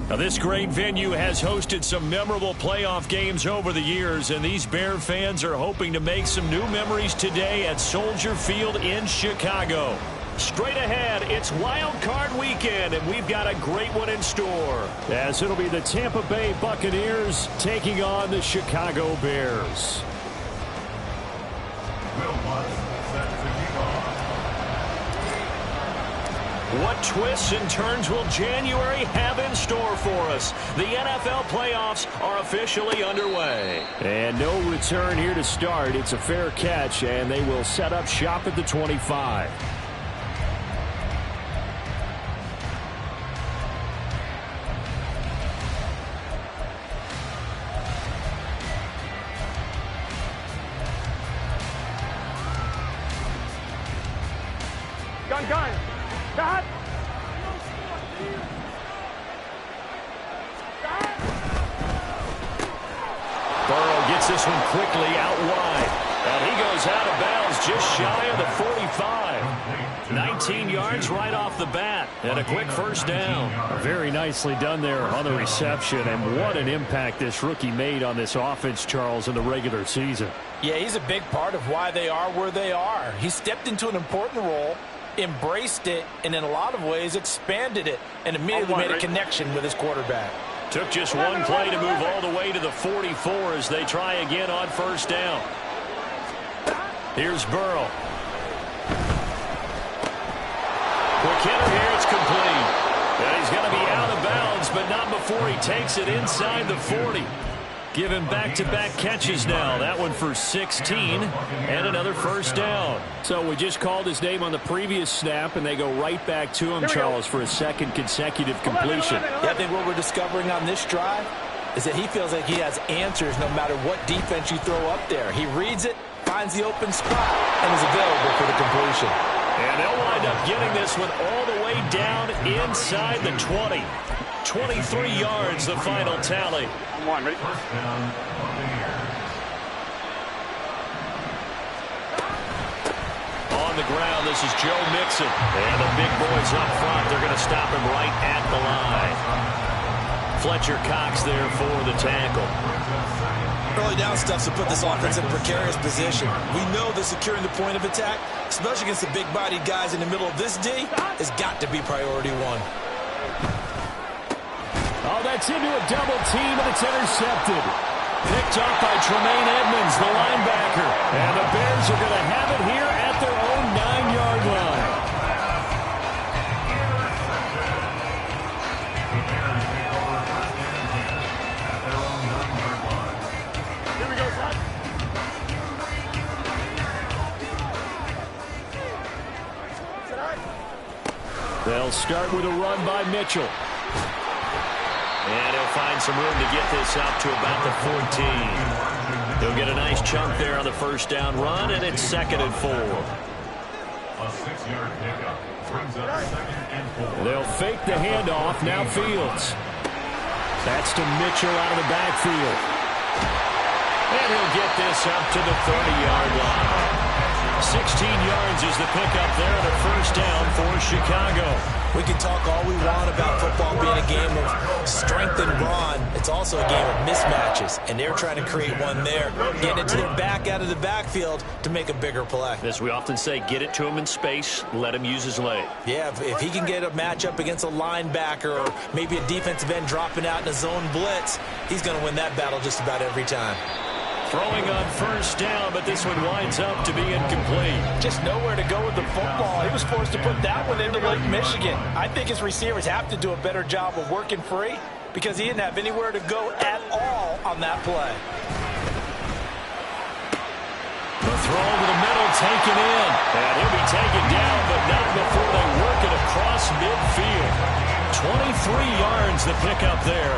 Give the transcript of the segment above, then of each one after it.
Now, this great venue has hosted some memorable playoff games over the years, and these Bear fans are hoping to make some new memories today at Soldier Field in Chicago. Straight ahead, it's Wild Card Weekend, and we've got a great one in store, as it'll be the Tampa Bay Buccaneers taking on the Chicago Bears. What twists and turns will January have in store for us? The NFL playoffs are officially underway. And no return here to start. It's a fair catch, and they will set up shop at the 25. Gun. Cut. Burrow gets this one quickly out wide. And he goes out of bounds just shy of the 45. 19 yards right off the bat. And a quick first down. Very nicely done there on the reception. And what an impact this rookie made on this offense, Charles, in the regular season. Yeah, he's a big part of why they are where they are. He stepped into an important role, embraced it, and in a lot of ways expanded it, and immediately made a connection with his quarterback. Took just one play to move all the way to the 44 as they try again on first down. Here's Burrow. Quick hitter here, it's complete. And he's going to be out of bounds, but not before he takes it inside the 40. Giving back-to-back catches now. That one for 16 and another first down. So we just called his name on the previous snap, and they go right back to him, Charles, for a second consecutive completion. Yeah, I think what we're discovering on this drive is that he feels like he has answers no matter what defense you throw up there. He reads it, finds the open spot, and is available for the completion. And they'll wind up getting this one all the way down inside the 20. 23 yards, the final tally. One, ready? On the ground, this is Joe Mixon. And the big boys up front, they're going to stop him right at the line. Fletcher Cox there for the tackle. Early down stuff to put this offense in a precarious position. We know that securing the point of attack, especially against the big-bodied guys in the middle of this D, has got to be priority one. Oh, that's into a double team, and it's intercepted. Picked up by Tremaine Edmonds, the linebacker. And the Bears are going to have it here at their own 9-yard line. Here we go, son. They'll start with a run by Mitchell. And he'll find some room to get this up to about the 14. He'll get a nice chunk there on the first down run, and it's 2nd and 4. A 6-yard pickup brings up 2nd and 4. They'll fake the handoff. Now Fields. That's to Mitchell out of the backfield. And he'll get this up to the 30-yard line. 16 yards is the pickup there, and a first down for Chicago. We can talk all we want about football being a game of strength and brawn. It's also a game of mismatches, and they're trying to create one there, getting it to their back out of the backfield to make a bigger play. As we often say, get it to him in space, let him use his leg. Yeah, if he can get a matchup against a linebacker or maybe a defensive end dropping out in a zone blitz, he's going to win that battle just about every time. Throwing on first down, but this one winds up to be incomplete. Just nowhere to go with the football. He was forced to put that one into Lake Michigan. I think his receivers have to do a better job of working free because he didn't have anywhere to go at all on that play. The throw over the middle taken in. And he'll be taken down, but not before they work it across midfield. 23 yards the pickup there.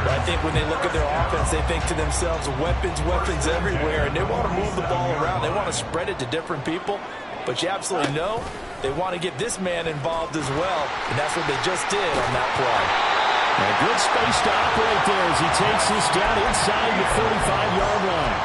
I think when they look at their offense, they think to themselves, weapons everywhere, and they want to move the ball around. They want to spread it to different people, but you absolutely know they want to get this man involved as well, and that's what they just did on that play. A good space to operate there as he takes this down inside the 45-yard line.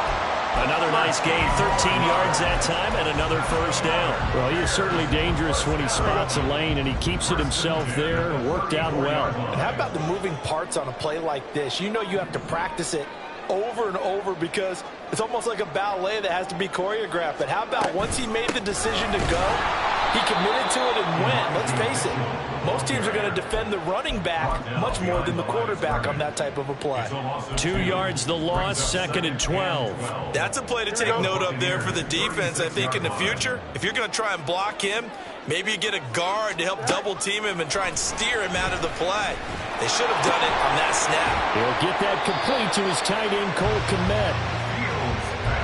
Another nice gain, 13 yards that time, and another first down. Well, he is certainly dangerous when he spots a lane, and he keeps it himself there. Worked out well. And how about the moving parts on a play like this? You know you have to practice it over and over because it's almost like a ballet that has to be choreographed. But how about once he made the decision to go, he committed to it and went. Let's face it, most teams are going to defend the running back much more than the quarterback on that type of a play. 2 yards the loss, 2nd and 12. That's a play to take note of there for the defense. I think in the future, if you're going to try and block him, maybe you get a guard to help double team him and try and steer him out of the play. They should have done it on that snap. He'll get that complete to his tight end, Cole Kmet.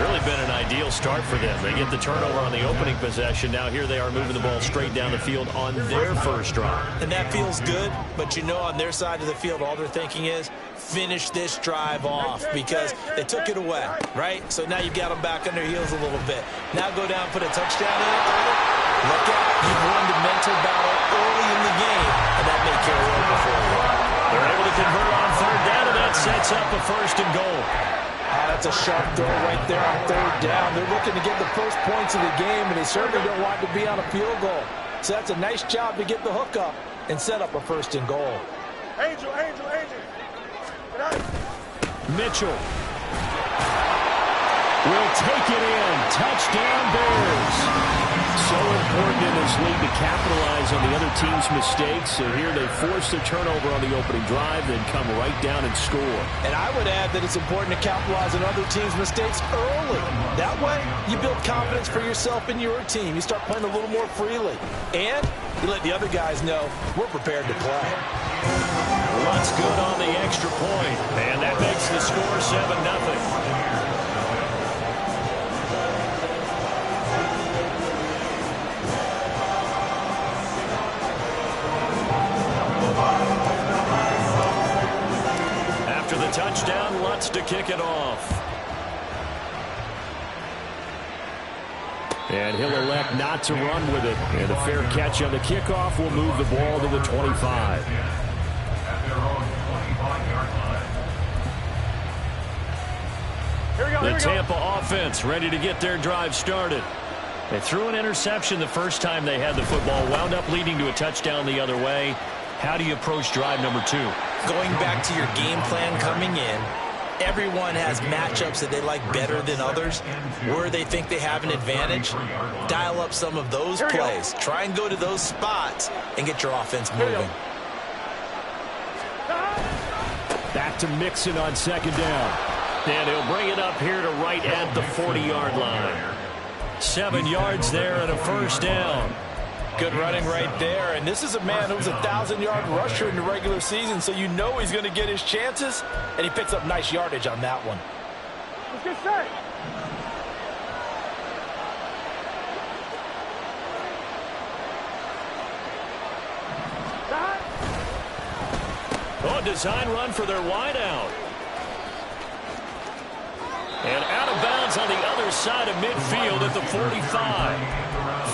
Really been an ideal start for them. They get the turnover on the opening possession. Now here they are moving the ball straight down the field on their first drive. And that feels good, but you know on their side of the field, all they're thinking is finish this drive off because they took it away, right? So now you've got them back on their heels a little bit. Now go down, put a touchdown in it. Look out, you've won the mental battle early in the game, and that may carry over for you. They're able to convert on 3rd down, and that sets up a 1st and goal. That's a sharp throw right there on 3rd down. They're looking to get the first points of the game, and they certainly don't want to be on a field goal. So that's a nice job to get the hook up and set up a 1st and goal. Angel. Mitchell will take it in. Touchdown, Bears. So important in this league to capitalize on the other team's mistakes. So here they force the turnover on the opening drive, then come right down and score. And I would add that it's important to capitalize on other teams' mistakes early. That way, you build confidence for yourself and your team. You start playing a little more freely. And you let the other guys know we're prepared to play. What's good on the extra point. And that makes the score 7-0. Touchdown, Lutz to kick it off. And he'll elect not to run with it. And a fair catch on the kickoff will move the ball to the 25. The Tampa offense ready to get their drive started. They threw an interception the first time they had the football, wound up leading to a touchdown the other way. How do you approach drive number 2? Going back to your game plan coming in, everyone has matchups that they like better than others, where they think they have an advantage. Dial up some of those plays. Try and go to those spots and get your offense moving. Back to Mixon on 2nd down. And he'll bring it up here to right at the 40-yard line. 7 yards there and a 1st down. Good running right there. And this is a man who's a 1,000-yard rusher in the regular season, so you know he's going to get his chances, and he picks up nice yardage on that one. Let's get set. Oh, design run for their wideout. And out of bounds on the other side of midfield at the 45.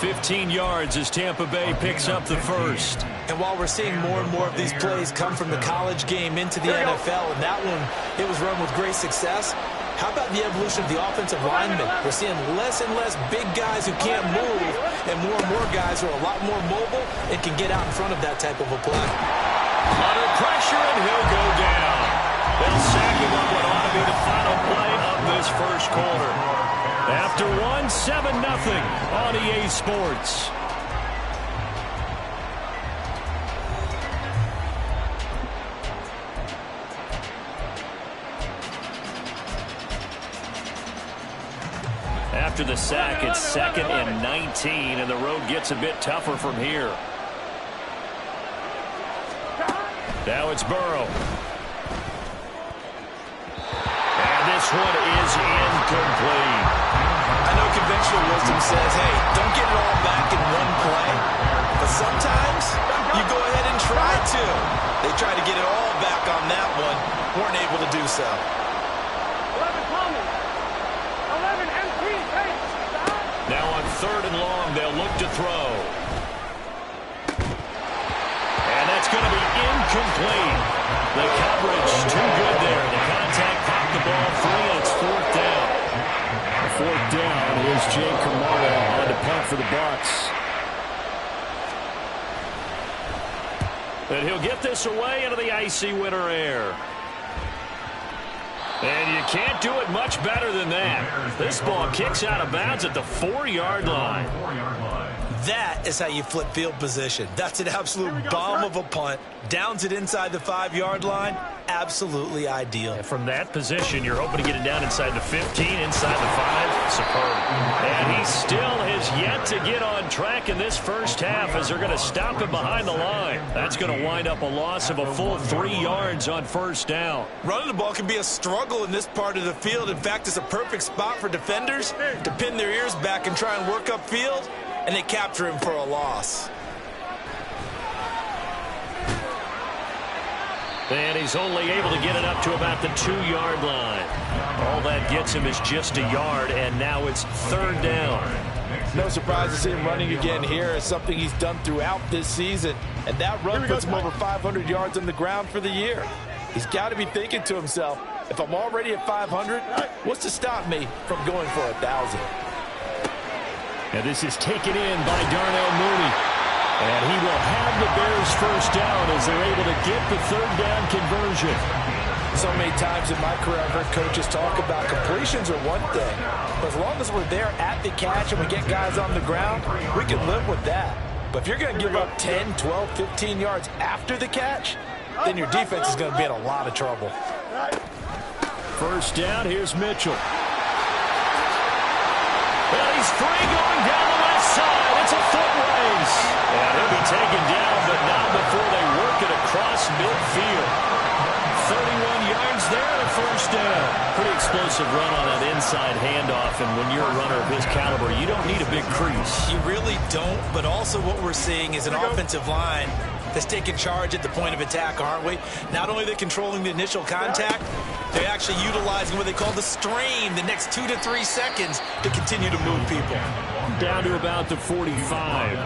15 yards as Tampa Bay picks up the 1st. And while we're seeing more and more of these plays come from the college game into the NFL, and that one, it was run with great success, how about the evolution of the offensive linemen? We're seeing less and less big guys who can't move, and more guys who are a lot more mobile and can get out in front of that type of a play. Under pressure, and he'll go down. They'll sack him on what ought to be the final play of this first quarter. After 7-0 on EA Sports. After the sack, it's 2nd and 19, and the road gets a bit tougher from here. Now it's Burrow. And this one is incomplete. I know conventional wisdom says, hey, don't get it all back in one play. But sometimes you go ahead and try to. They tried to get it all back on that one. Weren't able to do so. 11 coming. 11 MP. Hey, now on 3rd and long, they'll look to throw. And that's going to be incomplete. The coverage too good there. The contact popped the ball free, and it's 4th down. get this away into the icy winter air. And you can't do it much better than that. This ball kicks out of bounds at the 4-yard line. That is how you flip field position. That's an absolute bomb of a punt. Downs it inside the 5-yard line. Absolutely ideal. And from that position, you're hoping to get it down inside the 15, inside the 5. Superb. And he still has yet to get on track in this first half as they're going to stop him behind the line. That's going to wind up a loss of a full 3 yards on first down. Running the ball can be a struggle in this part of the field. In fact, it's a perfect spot for defenders to pin their ears back and try and work upfield, and they capture him for a loss. And he's only able to get it up to about the 2-yard line. All that gets him is just a yard, and now it's 3rd down. No surprise to see him running again here. It's something he's done throughout this season. And that run puts him over 500 yards on the ground for the year. He's got to be thinking to himself, if I'm already at 500, what's to stop me from going for 1,000? And this is taken in by Darnell Mooney. And he will have the Bears first down as they're able to get the 3rd down conversion. So many times in my career, I've heard coaches talk about completions are one thing. But as long as we're there at the catch and we get guys on the ground, we can live with that. But if you're going to give up 10, 12, 15 yards after the catch, then your defense is going to be in a lot of trouble. First down, here's Mitchell. And he's free going down the left side. It's a foot race. And he'll be taken down, but not before they work it across midfield. 31 yards there and a first down. Pretty explosive run on that inside handoff, and when you're a runner of his caliber, you don't need a big crease. You really don't, but also what we're seeing is an offensive line that's taking charge at the point of attack, aren't we? Not only are they controlling the initial contact, they're actually utilizing what they call the strain, the next 2 to 3 seconds to continue to move people. Down to about the 45.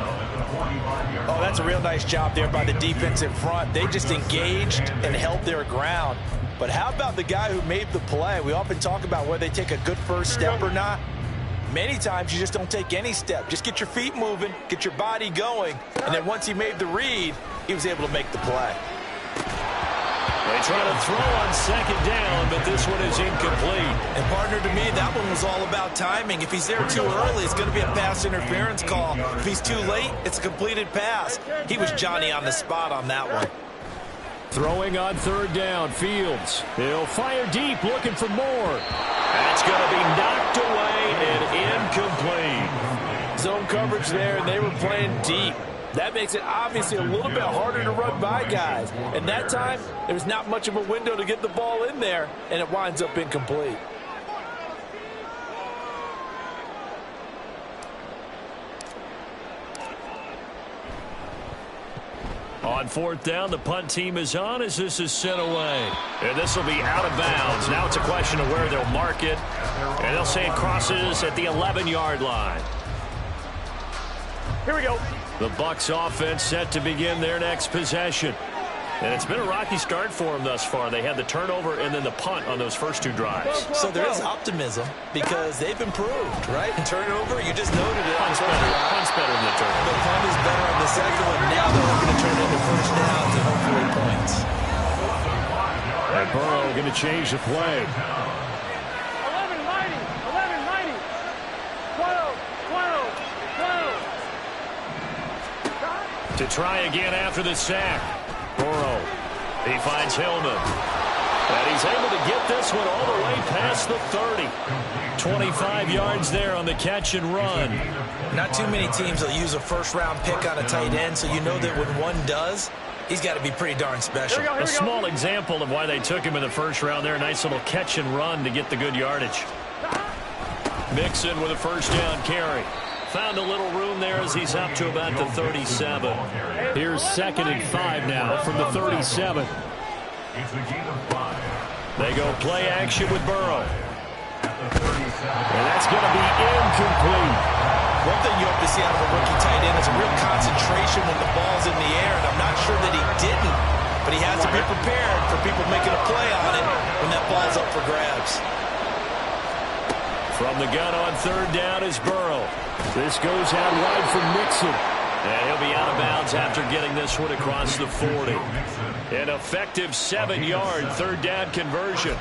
Oh, that's a real nice job there by the defensive front. They just engaged and held their ground. But how about the guy who made the play? We often talk about whether they take a good first step or not. Many times you just don't take any step. Just get your feet moving, get your body going, and then once he made the read, he was able to make the play. They try to throw on 2nd down, but this one is incomplete. And partner, to me, that one was all about timing. If he's there too early, it's going to be a pass interference call. If he's too late, it's a completed pass. He was Johnny on the spot on that one. Throwing on 3rd down, Fields. He'll fire deep, looking for more. That's going to be knocked away and incomplete. Zone coverage there, and they were playing deep. That makes it obviously a little bit harder to run by guys. And that time, there's not much of a window to get the ball in there, and it winds up incomplete. On 4th down, the punt team is on as this is sent away. And this will be out of bounds. Now it's a question of where they'll mark it. And they'll say it crosses at the 11-yard line. Here we go. The Bucs offense set to begin their next possession. And it's been a rocky start for them thus far. They had the turnover and then the punt on those first 2 drives. So there is optimism because they've improved, right? Turnover, you just noted it. Punt's better than the turnover. The punt is better on the second one. Now they're looking to turn it into first downs and hopefully points. And Burrow going to change the play. 11, mighty. 11, mighty. 12, 12, 12. To try again after the sack. Burrow. He finds Hillman. And he's able to get this one all the way past the 30. 25 yards there on the catch and run. Not too many teams will use a first-round pick on a tight end, so you know that when one does, he's got to be pretty darn special. A small example of why they took him in the first round there. A nice little catch and run to get the good yardage. Mixon with a first down carry. Found a little room there as he's up to about the 37. Here's 2nd and 5 now from the 37. They go play action with Burrow. And that's going to be incomplete. One thing you hope to see out of a rookie tight end is a real concentration when the ball's in the air, and I'm not sure that he didn't, but he has to be prepared for people making a play on it when that ball's up for grabs. From the gun on 3rd down is Burrow. This goes out wide for Mixon. And he'll be out of bounds after getting this one across the 40. An effective 7-yard third down conversion.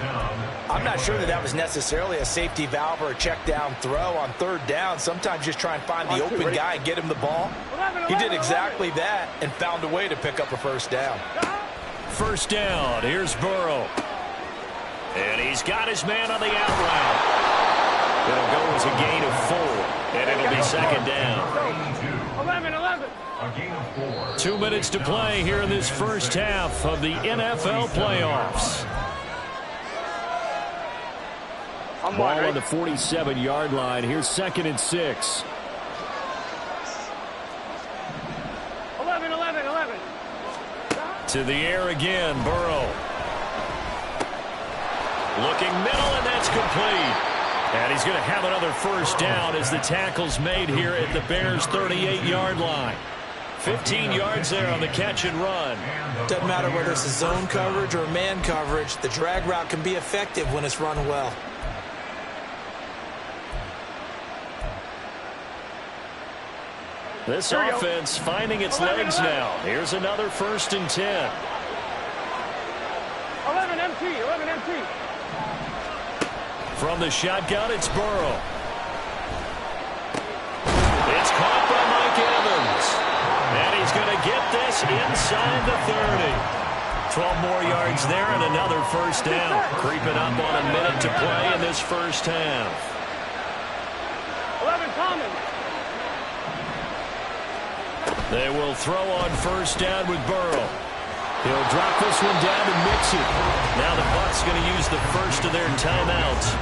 I'm not sure that was necessarily a safety valve or a check down throw on third down. Sometimes just try and find the open guy and get him the ball. He did exactly that and found a way to pick up a first down. First down. Here's Burrow. And he's got his man on the out route. It'll go as a gain of 4. And it'll be second down. 11. 2 minutes to play here in this first half of the NFL playoffs. Ball on the 47-yard line. Here's 2nd and 6. 11. To the air again, Burrow. Looking middle, and that's complete. And he's going to have another first down as the tackle's made here at the Bears' 38-yard line. 15 yards there on the catch and run. Doesn't matter whether it's a zone coverage or man coverage. The drag route can be effective when it's run well. This offense finding its legs now. Here's another 1st and 10. 11 empty. From the shotgun, it's Burrow. It's caught by Mike Evans. And he's going to get this inside the 30. 12 more yards there and another first down. Creeping up on a minute to play in this first half. 11 common. They will throw on first down with Burrow. He'll drop this one down and mix it. Now the Bucs going to use the first of their timeouts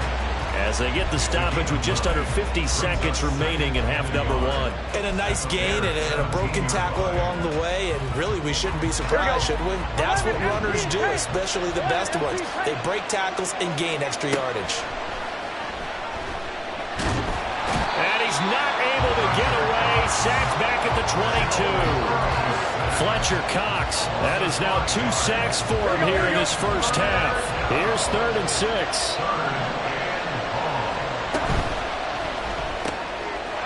as they get the stoppage with just under 50 seconds remaining in half number 1. And a nice gain and a broken tackle along the way, and really we shouldn't be surprised, should we? That's what runners do, especially the best ones. They break tackles and gain extra yardage. And he's not able to get away. Sacked back at the 22. Fletcher Cox. That is now 2 sacks for him here in this first half. Here's 3rd and 6.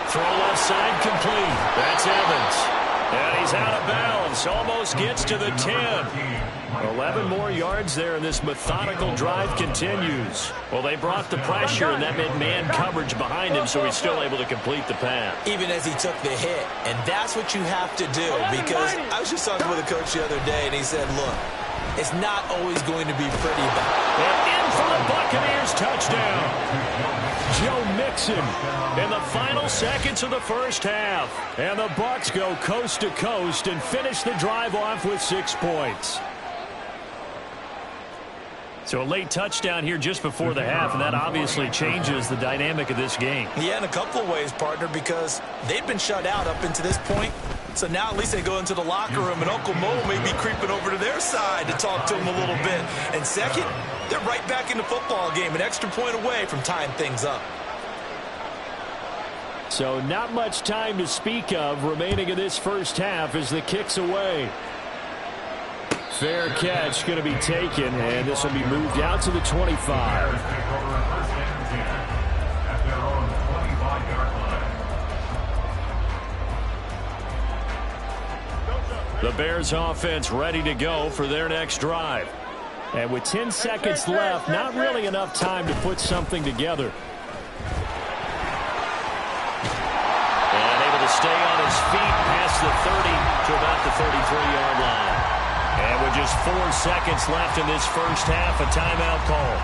Throw left side complete. That's Evans. And he's out of bounds. Almost gets to the 10. 11 more yards there, and this methodical drive continues. Well, they brought the pressure, and that meant man coverage behind him, so he's still able to complete the pass. Even as he took the hit, and that's what you have to do, because I was just talking with a coach the other day, and he said, look, it's not always going to be pretty bad. And in for the Buccaneers touchdown. Joe Mixon in the final seconds of the first half. And the Bucs go coast to coast and finish the drive off with 6 points. So a late touchdown here just before the half, and that obviously changes the dynamic of this game. Yeah, in a couple of ways, partner, because they've been shut out up until this point. So now at least they go into the locker room, and Uncle Mo may be creeping over to their side to talk to him a little bit. And second, they're right back in the football game, an extra point away from tying things up. So not much time to speak of remaining in this first half as the kick's away. Fair catch going to be taken, and this will be moved out to the 25. The Bears offense ready to go for their next drive. And with 10 seconds left, not really enough time to put something together. And able to stay on his feet past the 30 to about the 33-yard line. And with just 4 seconds left in this first half, a timeout call.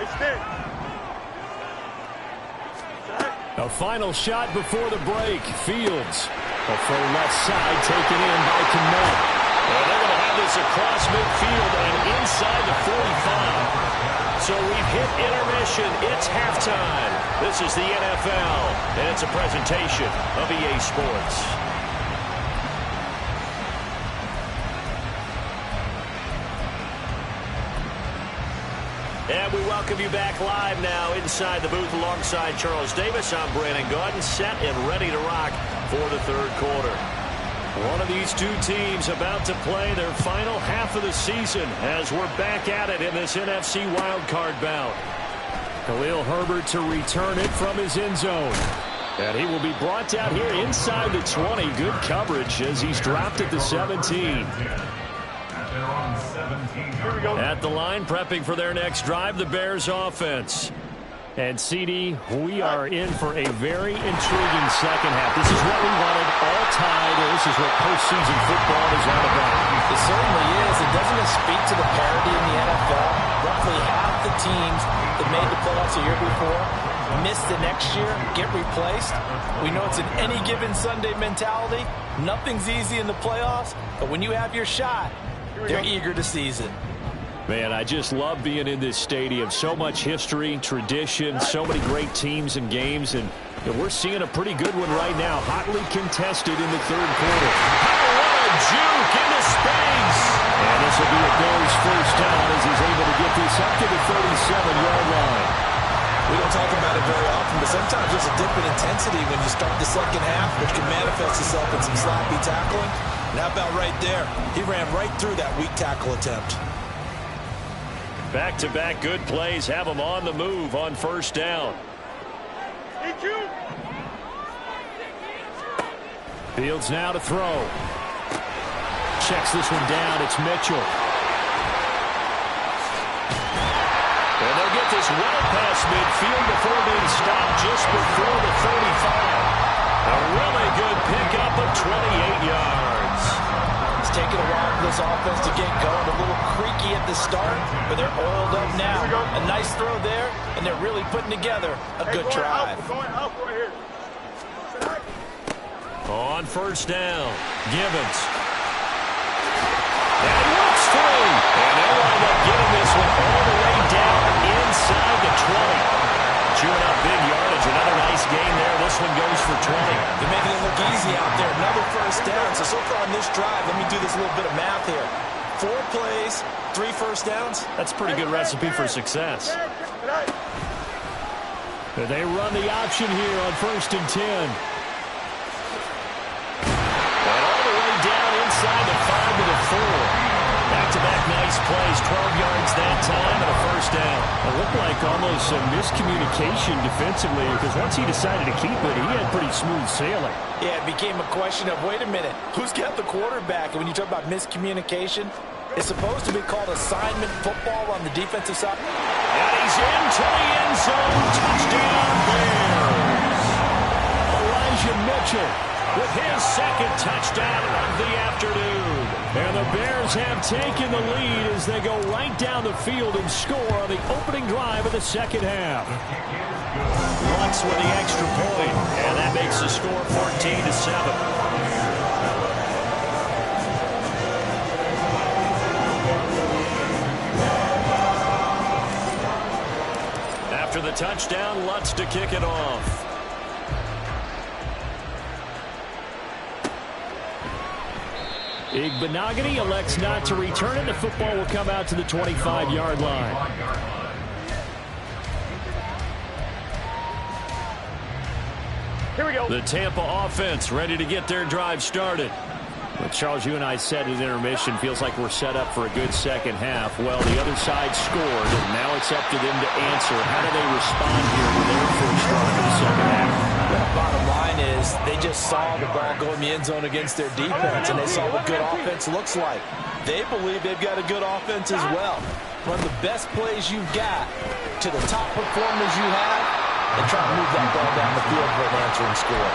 It's there. A final shot before the break. Fields. A full left side taken in by Kmet. And they're going to have this across midfield and inside the 45. So we've hit intermission. It's halftime. This is the NFL, and it's a presentation of EA Sports. And we welcome you back live now inside the booth alongside Charles Davis. I'm Brandon Gaudin, set and ready to rock for the third quarter. One of these two teams about to play their final half of the season as we're back at it in this NFC wildcard bout. Khalil Herbert to return it from his end zone. And he will be brought down here inside the 20. Good coverage as he's dropped at the 17. At the line, prepping for their next drive, the Bears offense. And, CD, we are in for a very intriguing second half. This is what we wanted, all tied. This is what postseason football is all about. It certainly is. And doesn't it speak to the parity in the NFL? Roughly half the teams that made the playoffs a year before miss the next year, get replaced. We know it's an any given Sunday mentality. Nothing's easy in the playoffs, but when you have your shot, they're eager to seize it. Man, I just love being in this stadium. So much history, tradition, so many great teams and games, and we're seeing a pretty good one right now. Hotly contested in the third quarter. Oh, what a juke into space! And this will be a Bears first down as he's able to get this up to the 37-yard line. We don't talk about it very often, but sometimes there's a dip in intensity when you start the second half, which can manifest itself in some sloppy tackling. And how about right there? He ran right through that weak tackle attempt. Back-to-back good plays have him on the move on first down. Fields now to throw. Checks this one down. It's Mitchell. And they'll get this well past midfield before being stopped just before the 35. A really good pickup of 28 yards. It's taken a while for this offense to get going. A little creaky at the start, but they're oiled up now. A nice throw there, and they're really putting together a good drive. On first down, Gibbons. And he works free. And they'll wind up getting this one all the way down inside the 20. Chewing up big yardage. Another nice gain there. This one goes for 20. They're making it look easy out there. Another first down. So far on this drive, let me do this little bit of math here. 4 plays, 3 first downs. That's a pretty good recipe for success. They run the option here on 1st and 10. And all the way down inside the 5 to the 4. Back-to-back nice plays, 12 yards that time and a first down. It looked like almost some miscommunication defensively because once he decided to keep it, he had pretty smooth sailing. Yeah, it became a question of, wait a minute, who's got the quarterback? And when you talk about miscommunication, it's supposed to be called assignment football on the defensive side. And he's into the end zone. Touchdown, Bears. Elijah Mitchell with his second touchdown of the afternoon. And the Bears have taken the lead as they go right down the field and score on the opening drive of the second half. Bucs with the extra point, and that makes the score 14-7. After the touchdown, Lutz to kick it off. Igbenogany elects not to return it. The football will come out to the 25-yard line. Here we go. The Tampa offense ready to get their drive started. Well, Charles, you and I said at intermission, feels like we're set up for a good second half. Well, the other side scored, and now it's up to them to answer. How do they respond here with their first drive of the second half? Bottom line is they just saw the ball go in the end zone against their defense, and they saw what good offense looks like. They believe they've got a good offense as well. Run the best plays you've got to the top performers you have, and try to move that ball down the field for an answering score.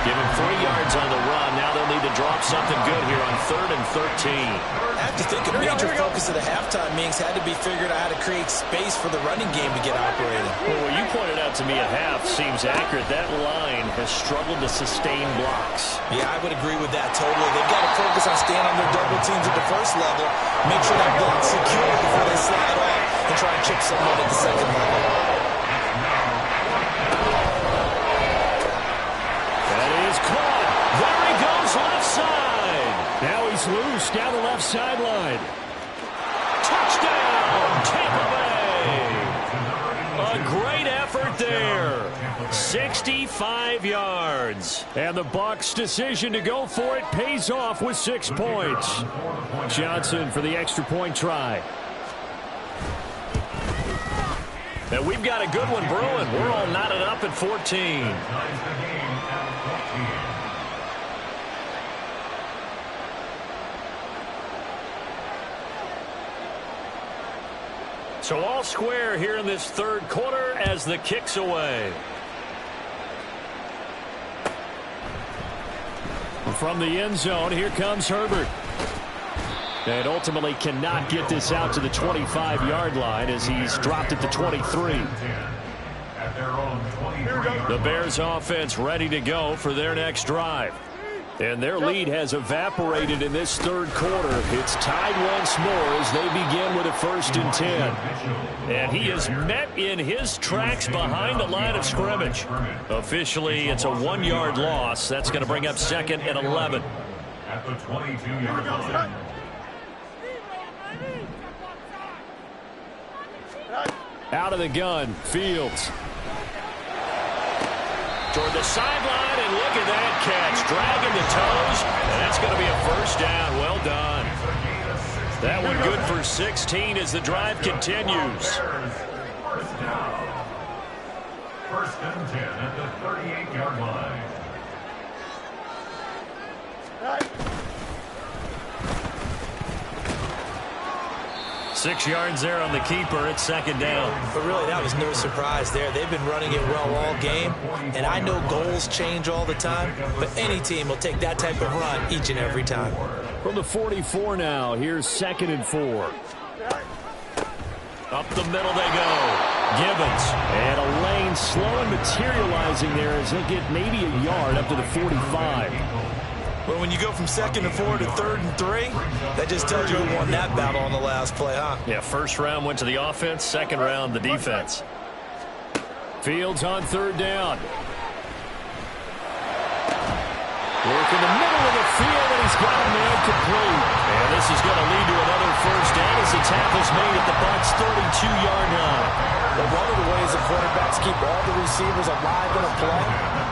Give him 3 yards on the run. Now they'll need to drop something good here on 3rd and 13. I have to think a major focus of the halftime meetings had to be figuring out how to create space for the running game to get operating. Well, what you pointed out to me at half seems accurate. That line has struggled to sustain blocks. Yeah, I would agree with that totally. They've got to focus on staying on their double teams at the first level, make sure that block's secure before they slide off, and try and chip someone at the second level. Now he's loose down the left sideline. Touchdown, Tampa Bay. A great effort there. 65 yards. And the Bucs' decision to go for it pays off with 6 points. Johnson for the extra point try. And we've got a good one brewing. We're all knotted up at 14. Ties the game at 14. So all square here in this third quarter as the kick's away. From the end zone, here comes Herbert. And ultimately cannot get this out to the 25-yard line as he's dropped at the 23. At their own 23. The Bears offense ready to go for their next drive. And their lead has evaporated in this third quarter. It's tied once more as they begin with a 1st and 10. And he is met in his tracks behind the line of scrimmage. Officially, it's a 1-yard loss. That's going to bring up 2nd and 11. At the 22-yard line. Out of the gun, Fields. Toward the sideline, and look at that catch. Dragging the toes, and that's going to be a 1st down. Well done. That one good for 16 as the drive continues. 1st down. 1st and 10 at the 38-yard line. 6 yards there on the keeper. It's 2nd down. But really, that was no surprise there. They've been running it well all game, and I know goals change all the time, but any team will take that type of run each and every time. From the 44 now, here's 2nd and 4. Up the middle they go. Gibbons. And a lane slow and materializing there as he'll get maybe a yard up to the 45. But when you go from 2nd and 4 to 3rd and 3, that just tells you who won that battle on the last play, huh? Yeah, 1st round went to the offense, 2nd round the defense. Fields on 3rd down. Work in the middle of the field, and he's got a man complete. And this is going to lead to another 1st down as the tackle's made at the Bucs' 32-yard line. But one of the ways the quarterbacks keep all the receivers alive in a play,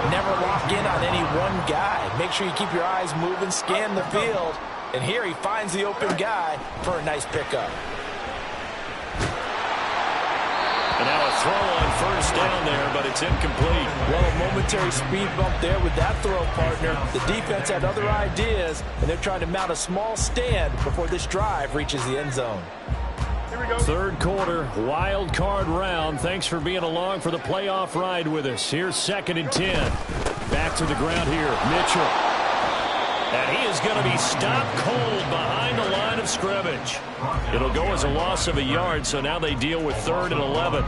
never lock in on any one guy. Make sure you keep your eyes moving, scan the field. And here he finds the open guy for a nice pickup. And now a throw on 1st down there, but it's incomplete. Well, a momentary speed bump there with that throw, partner. The defense had other ideas, and they're trying to mount a small stand before this drive reaches the end zone. Here we go. 3rd quarter, wild card round. Thanks for being along for the playoff ride with us. Here's 2nd and 10. Back to the ground here, Mitchell. And he is going to be stopped cold behind the line of scrimmage. It'll go as a loss of a yard, so now they deal with 3rd and 11.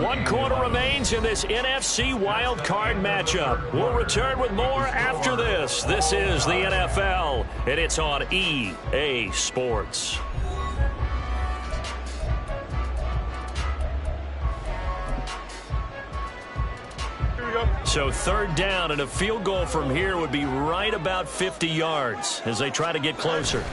1 quarter remains in this NFC wild card matchup. We'll return with more after this. This is the NFL, and it's on EA Sports. So 3rd down, and a field goal from here would be right about 50 yards as they try to get closer.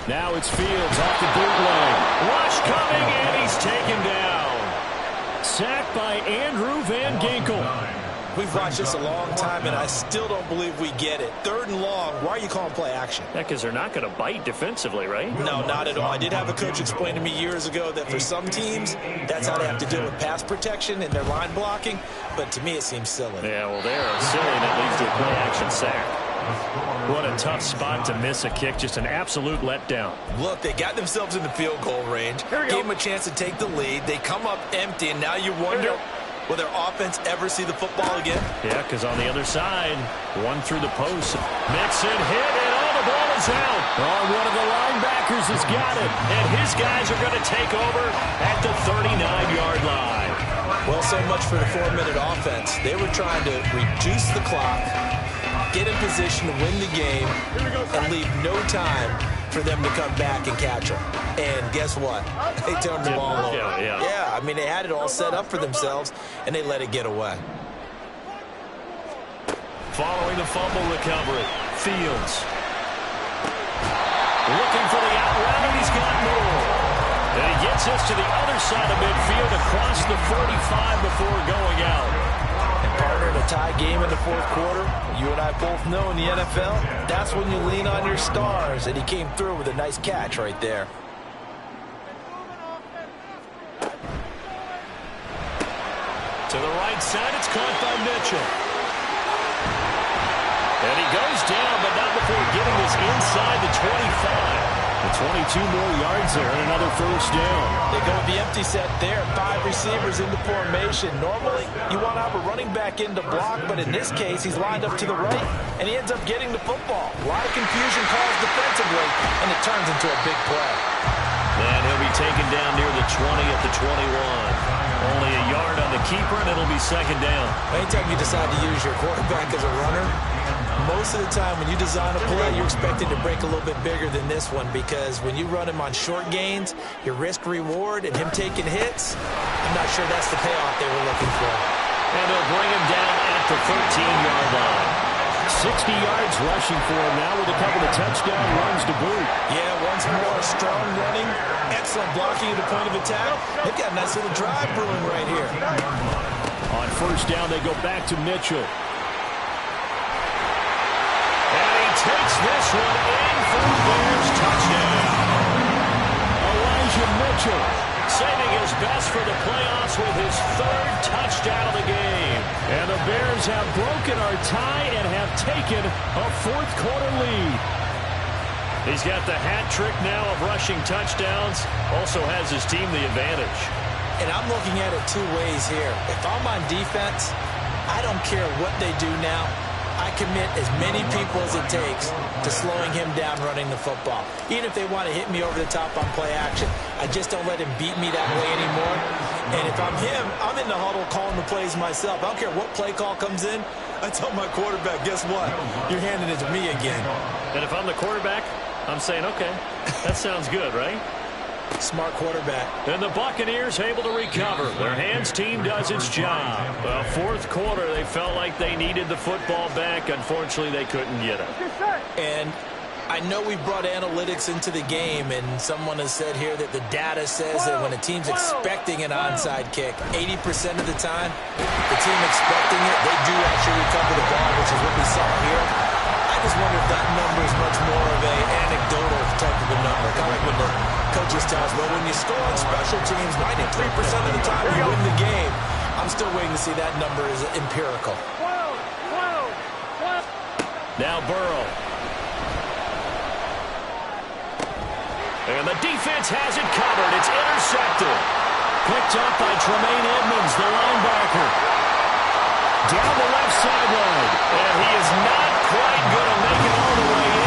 Now it's Fields off the bootleg. Rush coming, and he's taken down. Sacked by Andrew Van Ginkel. We've watched this a long time, and I still don't believe we get it. 3rd and long, why are you calling play action? Yeah, because they're not going to bite defensively, right? No, not at all. I did have a coach explain to me years ago that for some teams, that's how they have to deal with pass protection and their line blocking. But to me, it seems silly. Yeah, well, they are silly, and that leads to a play-action sack. What a tough spot to miss a kick. Just an absolute letdown. Look, they got themselves in the field goal range. Gave them a chance to take the lead. They come up empty, and now you wonder, will their offense ever see the football again? Yeah, because on the other side, one through the post. Mixon hit, and all the ball is out. Oh, one of the linebackers has got it. And his guys are going to take over at the 39-yard line. Well, so much for the 4-minute offense. They were trying to reduce the clock, get in position to win the game, and leave no time for them to come back and catch them. And guess what? They turned the ball over. Yeah, I mean, they had it all set up for themselves, and they let it get away. Following the fumble recovery, Fields. Looking for the out route, and he's got more. And he gets us to the other side of midfield across the 45 before going out. And partner, in a tie game in the 4th quarter, you and I both know in the NFL, that's when you lean on your stars. And he came through with a nice catch right there. To the right side, it's caught by Mitchell. And he goes down, but not before getting this inside the 25. The 22 more yards there and another first down. They go with the empty set there. 5 receivers into formation. Normally, you want to have a running back in to block, but in this case, he's lined up to the right, and he ends up getting the football. A lot of confusion caused defensively, and it turns into a big play. And he'll be taken down near the 20 at the 21. Only a yard on the keeper, and it'll be second down. Anytime you decide to use your quarterback as a runner, most of the time when you design a play, you're expected to break a little bit bigger than this one, because when you run him on short gains, your risk-reward and him taking hits, I'm not sure that's the payoff they were looking for. And they'll bring him down at the 13-yard line. 60 yards rushing for him now with a couple of touchdown runs to boot. Yeah, once more, strong running, excellent blocking at the point of attack. They've got a nice little drive brewing right here. On first down, they go back to Mitchell. And he takes this one in for the Bears. Touchdown. Elijah Mitchell saving his best for the playoffs with his 3rd touchdown of the game. And the Bears have broken our tie and have taken a 4th quarter lead. He's got the hat trick now of rushing touchdowns. Also has his team the advantage. And I'm looking at it 2 ways here. If I'm on defense, I don't care what they do now. I commit as many people as it takes to slowing him down running the football. Even if they want to hit me over the top on play action, I just don't let him beat me that way anymore. And if I'm him, I'm in the huddle calling the plays myself. I don't care what play call comes in. I tell my quarterback, guess what? You're handing it to me again. And if I'm the quarterback, I'm saying, okay, that sounds good, right? Smart quarterback. And the Buccaneers able to recover. Their hands team does its job. Well, 4th quarter, they felt like they needed the football back. Unfortunately, they couldn't get it. And I know we brought analytics into the game, and someone has said here that the data says that when a team's expecting an onside kick, 80% of the time, the team expecting it, they do actually recover the ball, which is what we saw here. I just wonder if that number is much more of an anecdotal type of a number. Kind of like when the coaches tell us, well, when you score on special teams, 93% of the time you win the game. I'm still waiting to see that number is empirical. Now Burrow. And the defense has it covered. It's intercepted. Picked up by Tremaine Edmonds, the linebacker. Down the left sideline. And he is not quite going to make it all the way in.